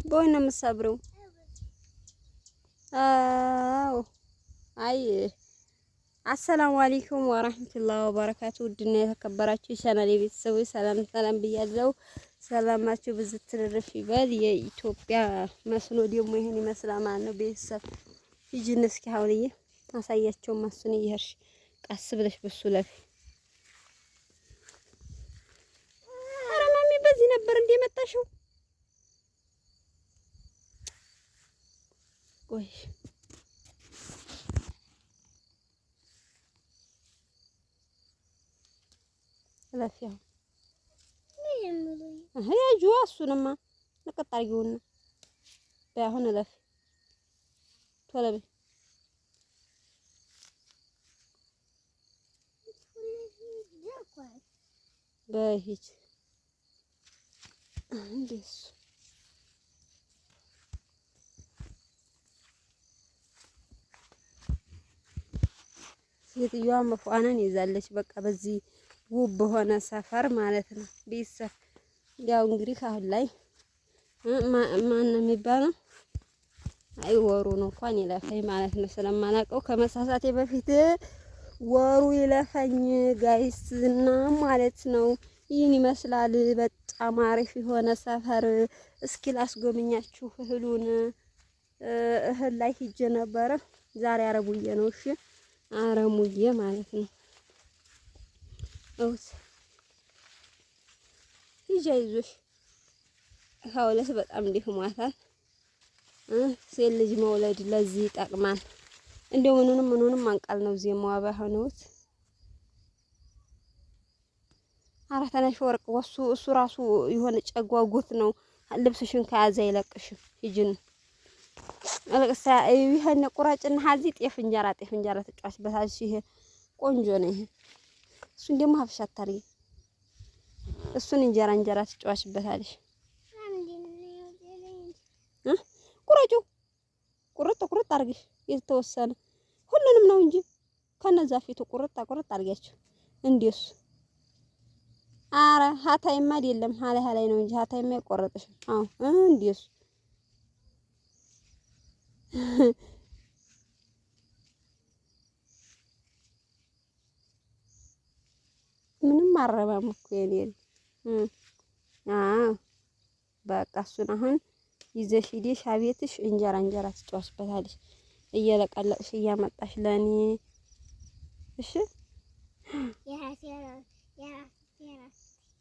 በወይ ነው የምትሰብረው? አዎ። አይ አሰላሙ አለይኩም ወራህመቱላሂ ወበረካቱ። ውድና የተከበራችሁ የቻናሌ ቤተሰቦች ሰላም ሰላም ብያለሁ። ሰላማችሁ ብዙ ትርፍ ይበል። የኢትዮጵያ መስኖ ደግሞ ይሄን ይመስላል ማለት ነው። ቤተሰብ ሂጂን እስኪ ሀውልዬ አሳያቸው። መስኖ እየሄድሽ ቀስ ብለሽ በሱ ለፊ። ኧረ ማሚ በዚህ ነበር እንደ መጣሽው? ቆይ ለፊያ ያጁ እሱንማ ንቅጥ አድርጊውና በአሁን ለፊ ቶሎ በይ በሂጅ እንደሱ ሴትዮዋ መፏነን ይዛለች። በቃ በዚህ ውብ በሆነ ሰፈር ማለት ነው። ቤተሰብ ያው እንግዲህ አሁን ላይ ማን ነው የሚባለው? አይ ወሩ ነው እንኳን ይለፈኝ ማለት ነው። ስለማላውቀው ከመሳሳቴ በፊት ወሩ ይለፈኝ ጋይስ እና ማለት ነው። ይህን ይመስላል። በጣም አሪፍ የሆነ ሰፈር። እስኪ ላስጎብኛችሁ እህሉን። እህል ላይ ሂጄ ነበረ ዛሬ አረቡዬ ነው። እሺ አረሙዬ ማለት ነው። እውት ሂጂ አይዞሽ። ሀውለት በጣም ደክሟታል። ሴት ልጅ መውለድ ለዚህ ይጠቅማል። እንደው ምኑንም አንቃል ነው ዜማዋ ባይሆንውት አራተናሽ ወርቅ እሱ ራሱ የሆነ ጨጓጉት ነው። ልብስሽን ከያዘ አይለቅሽም። ሂጂን አለቀሳ ይሄን ቁራጭና ሀዚ ጤፍ እንጀራ ተጫዋችበታለሽ። ይሄ ቆንጆ ነው። ይሄ እሱን ደግሞ ሀብሻ አታርጊ። እሱን እንጀራ ተጫዋችበታለሽ። ቁረጩ ቁርጥ አርግሽ የተወሰነ ሁሉንም ነው እንጂ ከነዛ ፊቱ ቁርጥ አርጋችሁ እንደሱ። አረ ሀታይማ አይደለም ሀላይ ነው እንጂ ሀታይማ አይቆረጥሽም። አዎ እንደሱ ምንም አረባም እኮ የኔ በቃ እሱን አሁን ይዘሽ ሂደሽ አቤትሽ እንጀራ ትጫወስበታለሽ እየለቀለቅሽ እያመጣሽ ለኔ። እሺ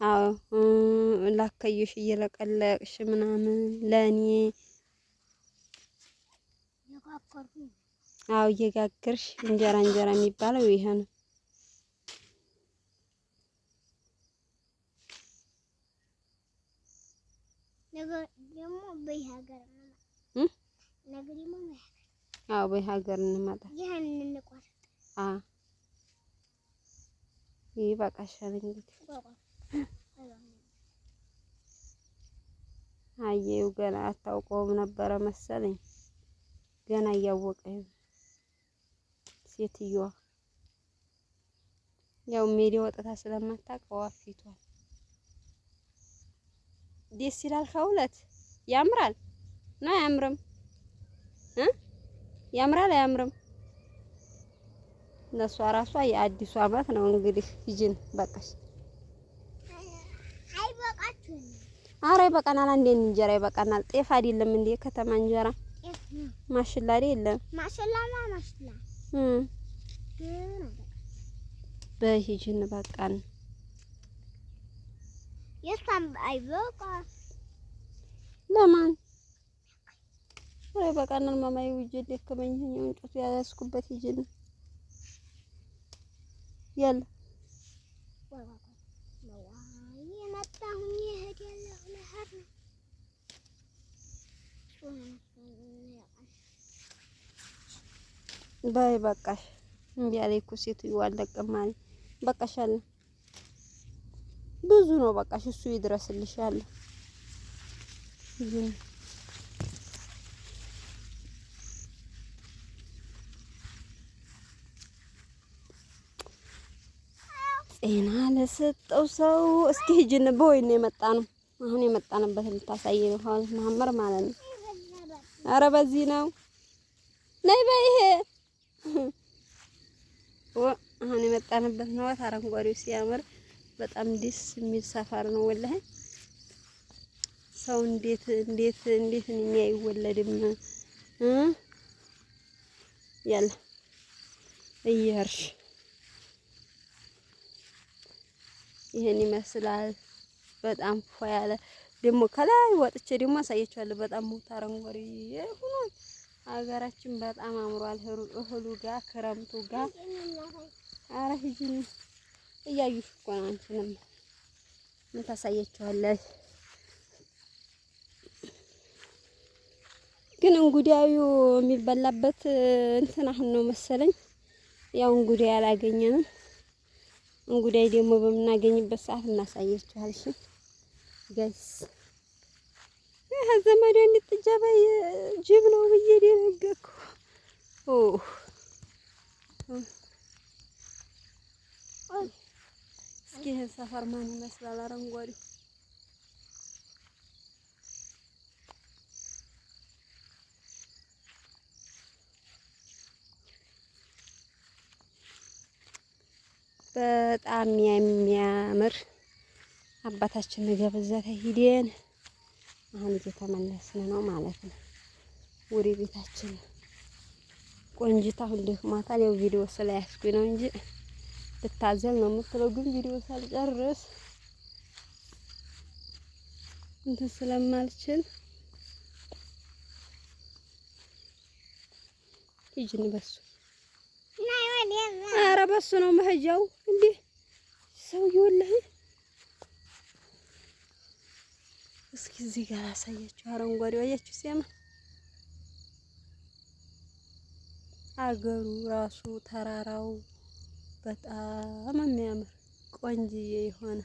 አዎ ላከየሽ እየለቀለቅሽ ምናምን ለኔ። አዎ እየጋገርሽ እንጀራ የሚባለው ይሄ ነው። አዎ በሀገር እንመጣ ይበቃሻል እንግዲህ። አየው ገና አታውቀውም ነበረ መሰለኝ። ገና እያወቀኝ ሴትዮዋ ያው ሜዳ ወጥታ ስለማታውቀው አፊቷል። ደስ ይላል። ከሁለት ያምራል ነው አያምርም? ያምራል አያምርም? ለሷ ራሷ የአዲሱ አመት ነው እንግዲህ። ሂጂን በቃሽ። አይበቃችሁም? አረ ይበቃናል። አንዴ እንጀራ ይበቃናል። ጤፍ አይደለም እንዴ ከተማ እንጀራ ማሽላ አይደለም። ማሽላ በሂጂን በቃን። የሷም አይበቃ ለማን አረ ይበቃናል። ማማዬ ውጄ ደከመኝ። እንጨቱ ያያዝኩበት ሂጂን ያለ ባይ በቃሽ። እምቢ አለኝ እኮ ሴትዮዋ አልለቅም አለኝ። በቃሻል ብዙ ነው በቃሽ። እሱ ይድረስልሻል። ጤና ለሰጠው ሰው እስኪ ሂጂን በወይ ነው የመጣ ነው። አሁን የመጣንበት ልታሳይ ነው ሀውል መሐመር ማለት ነው። ኧረ በዚህ ነው ነይ በይሄ አሁን የመጣንበት ነው። አረንጓዴው ሲያምር በጣም ደስ የሚል ሰፈር ነው ወላሂ። ሰው እንዴት እኛ አይወለድም ያለ እየርሽ ይሄን ይመስላል። በጣም ፏ ያለ ደግሞ ከላይ ወጥቼ ደግሞ አሳያችኋለሁ። በጣም ሞታ አረንጓዴ ሆኗል። ሀገራችን በጣም አምሯል። እህሉ ጋር ክረምቱ ጋር ኧረ ሂጂን እያዩሽ እኮ ነው። አንቺንም ምን ታሳያችኋለሽ? ግን እንጉዳዩ የሚበላበት እንትን አሁን ነው መሰለኝ። ያው እንጉዳይ አላገኘንም። እንጉዳይ ደግሞ በምናገኝበት ሰዓት እናሳያችኋል። እሺ ጋይስ ይሄ ዘመዴ እንድትጀበይ ጅብ ነው ብዬ ደነገኩ። እስኪ ይሄ ሰፈር ማን ይመስላል? አረንጓዴው በጣም የሚያምር አባታችን ገበዛት ሂደን አሁን እየተመለስን ነው ማለት ነው ወደ ቤታችን። ቆንጅታ ሁሉ ደክሟታል። ያው ቪዲዮ ስለያዝኩኝ ነው እንጂ ልታዘል ነው የምትለው፣ ግን ቪዲዮ ሳልጨርስ እንትን ስለማልችል ሂጂን በሱ ኧረ በሱ ነው መሄጃው እንዴ ሰውዬው ወላሂ። እስኪ እዚህ ጋር አሳያችሁ። አረንጓዴው አያችሁ ሲያምር አገሩ ራሱ ተራራው በጣም የሚያምር ቆንጅዬ የሆነ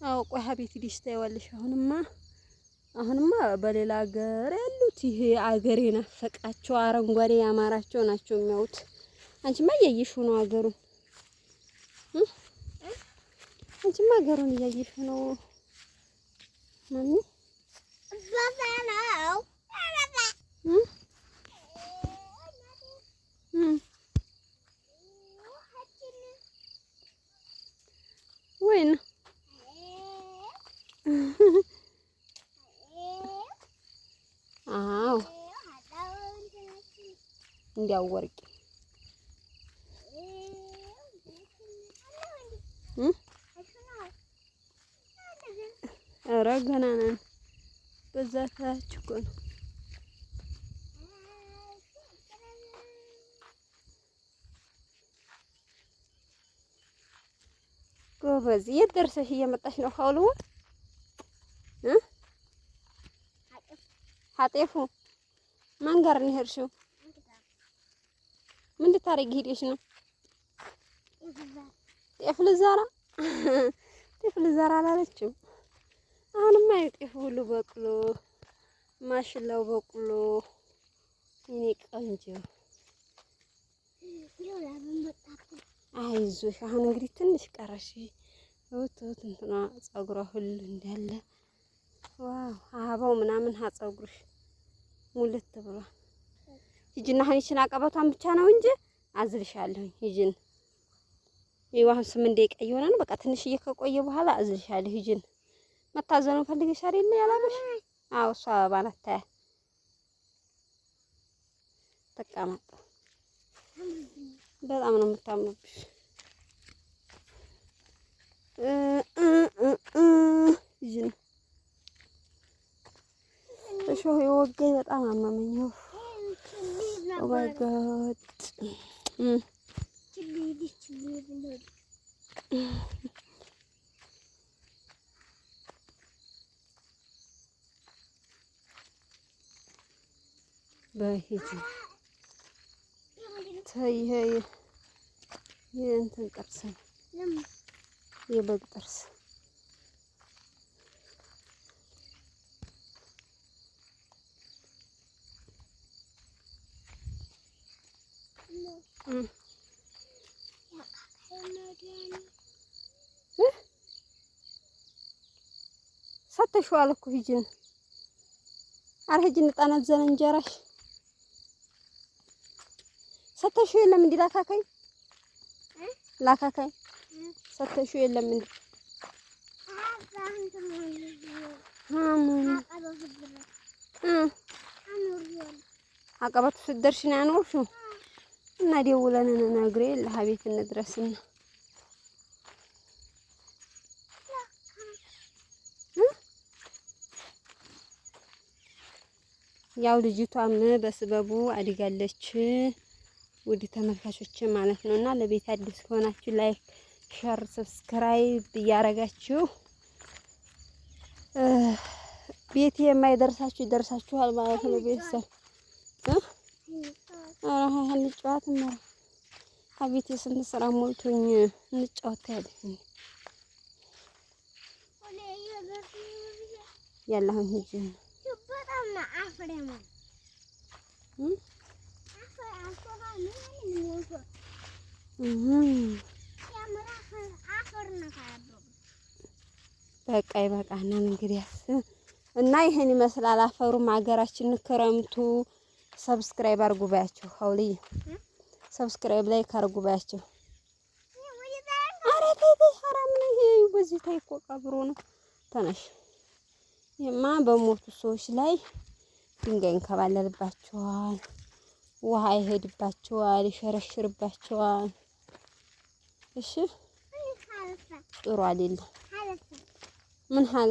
አዎ ቆይ ሀቤት ዲሽ ታይዋለሽ። አሁንማ በሌላ ሀገር ያሉት ይሄ አገር የናፈቃቸው አረንጓዴ ያማራቸው ናቸው የሚያዩት። አንቺማ እያየሽው ነው አገሩን። አንቺማ አገሩን እያየሽው ነው ማሚ ወይን አዎ እንዲያው ወርቂ ኧረ ገና ነን። በዛ ታች እኮ ነው። ጎበዝ የት ደርሰሽ እየመጣሽ ነው? ሀውሉ ሀጤፉ ማን ጋር ነው የሄድሽው? ምን ልታረጊ ሄደሽ ነው? ጤፍ ልዘራ ጤፍ ልዘራ አላለችው። አሁንማ የጤፍ ሁሉ በቅሎ ማሽላው በቅሎ የኔ ቆንጆ አይዞሽ። አሁን እንግዲህ ትንሽ ቀረሽ። ወጥቶት እንትና ፀጉሯ ሁሉ እንዳለ ዋው አበባው ምናምን ፀጉርሽ ሙልት ብሏል። ሂጂና አሁን ይችን አቀበቷን ብቻ ነው እንጂ አዝልሻለሁ። ሂጂን ይኸው አሁን 8 ደቂቃ እየሆነ ነው። በቃ ትንሽዬ ከቆየ በኋላ አዝልሻለሁ። ሂጂን መታዘኑ ፈልገሽ አይደል ያላበሽ? አዎ እሷ አበባ ናት። ታያ ተቀመጥ። በጣም ነው የምታምርብሽ። ሂጂን እሾህ የወጋኝ በጣም አመመኝ። ኦ ማይ ጋድ በሂጂ ተይ። ይሄ የእንትን ጥርስ ነው የበግ ጥርስ። ሰተሽዋል እኮ ሂጂን። ኧረ ሂጂን ጠነዘነ እንጀራሽ ሰተሽው የለም እንዴ ላካካይ ሰተሽው የለም እንዴ አቀበቱ ስትደርሺ ነው ያኖርሽው እና ደውለን እንነግሬ ለሀቤት እንድረስና ያው ልጅቷም በስበቡ አድጋለች ውድ ተመልካቾች ማለት ነውና ለቤት አዲስ ከሆናችሁ ላይክ ሼር ሰብስክራይብ እያረጋችሁ ቤት የማይደርሳችሁ ይደርሳችኋል ማለት ነው። ቤተሰብ እንጫወት ነው አቤት የስንት ስራ ሞልቶኝ እንጫወት ያለኝ ያላሁን ሂጂ በጣም ነው አፍሬማ በቃ ይበቃናል እንግዲህ እና ይሄን ይመስላል አፈሩም ሀገራችን ክረምቱ። ሰብስክራይብ አርጉ ባያችሁ ሀውልዬ ሰብስክራይብ ላይ ካርጉ ባያችሁ። ኧረ ተይ ተይ ሐራም ነው ይሄ በዚህ ታይ እኮ ቀብሮ ነው ተነሽ። የማ በሞቱ ሰዎች ላይ ድንጋይ እንከባለልባቸዋል፣ ውሃ ይሄድባቸዋል፣ ይሸረሽርባቸዋል። እሺ ጥሩ አይደለም። ምን ሀለ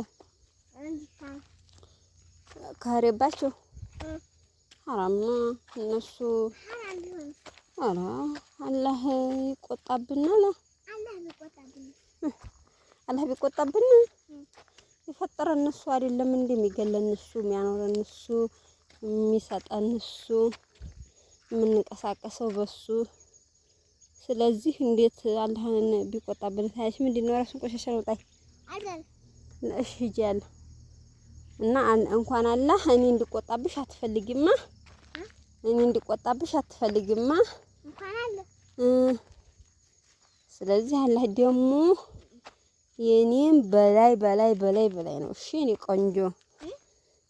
ካሬባቸው ሐራም ነው እነሱ። ኧረ አላህ ይቆጣብናል። አላህ ቢቆጣብን የፈጠረን እሱ አይደለም እንደሚገለን እሱ የሚያኖረን እሱ የሚሰጠን እሱ የምንቀሳቀሰው በሱ። ስለዚህ እንዴት አላህን ቢቆጣብን ታያች ምንድነው ራሱን ቆሻሻ ነው ጣይ አይደል? እሺ ሂጂያለ እና እንኳን አላህ እኔ እንድቆጣብሽ አትፈልጊማ፣ እኔ እንድቆጣብሽ አትፈልጊማ እንኳን አለ። ስለዚህ አላህ ደግሞ የኔም በላይ በላይ በላይ በላይ ነው። እሺ እኔ ቆንጆ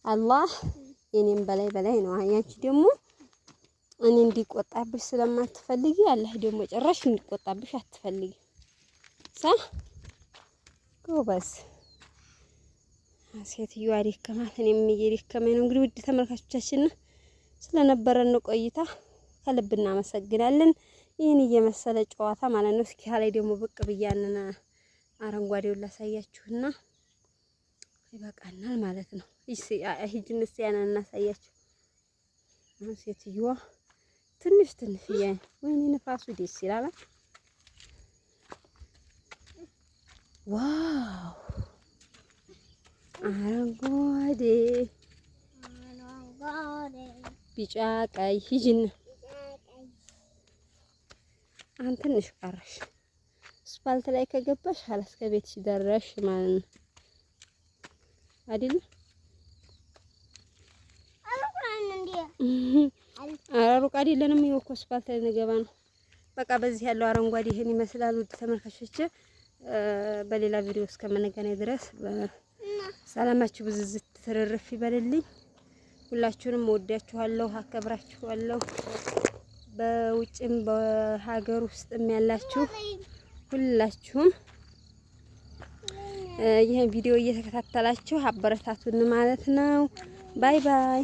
አላህ የኔም በላይ በላይ ነው። አያንቺ ደግሞ እኔ እንዲቆጣብሽ ስለማትፈልጊ አላህ ደግሞ ጭራሽ እንዲቆጣብሽ አትፈልጊ። ሳ ጎበዝ ሴትዮዋ ደከማት፣ እኔም እየደከመኝ ነው። እንግዲህ ውድ ተመልካቾቻችን ስለነበረን ቆይታ ከልብ እናመሰግናለን። ይህን እየመሰለ ጨዋታ ማለት ነው። እስኪ ላይ ደግሞ ብቅ ብያንን አረንጓዴውን ላሳያችሁና ይበቃናል ማለት ነው። ሂጂንስ ያንን እናሳያችሁ። አሁን ሴትዮዋ ትንሽ ትንሽ ወይኔ ንፋሱ ደስ ይላል። ዋው አረንጓዴ ቢጫ ቀይ ሂጂን አንተ ትንሽ ቀረሽ። አስፋልት ላይ ከገባሽ ሀላስ ከቤትሽ ደረሽ ማለት ነው አይደል? ሩቅ አይደለንም። ይኸው እኮ አስፋልት ላይ እንገባ ነው። በቃ በዚህ ያለው አረንጓዴ ይሄን ይመስላል። ውድ ተመልካቾች በሌላ ቪዲዮ እስከምንገናኝ ድረስ ሰላማችሁ ብዝዝት ትርርፍ ይበልልኝ። ሁላችሁንም ወዳችኋለሁ፣ አከብራችኋለሁ። በውጭም በሀገር ውስጥም ያላችሁ ሁላችሁም ይሄን ቪዲዮ እየተከታተላችሁ አበረታቱን ማለት ነው። ባይ ባይ።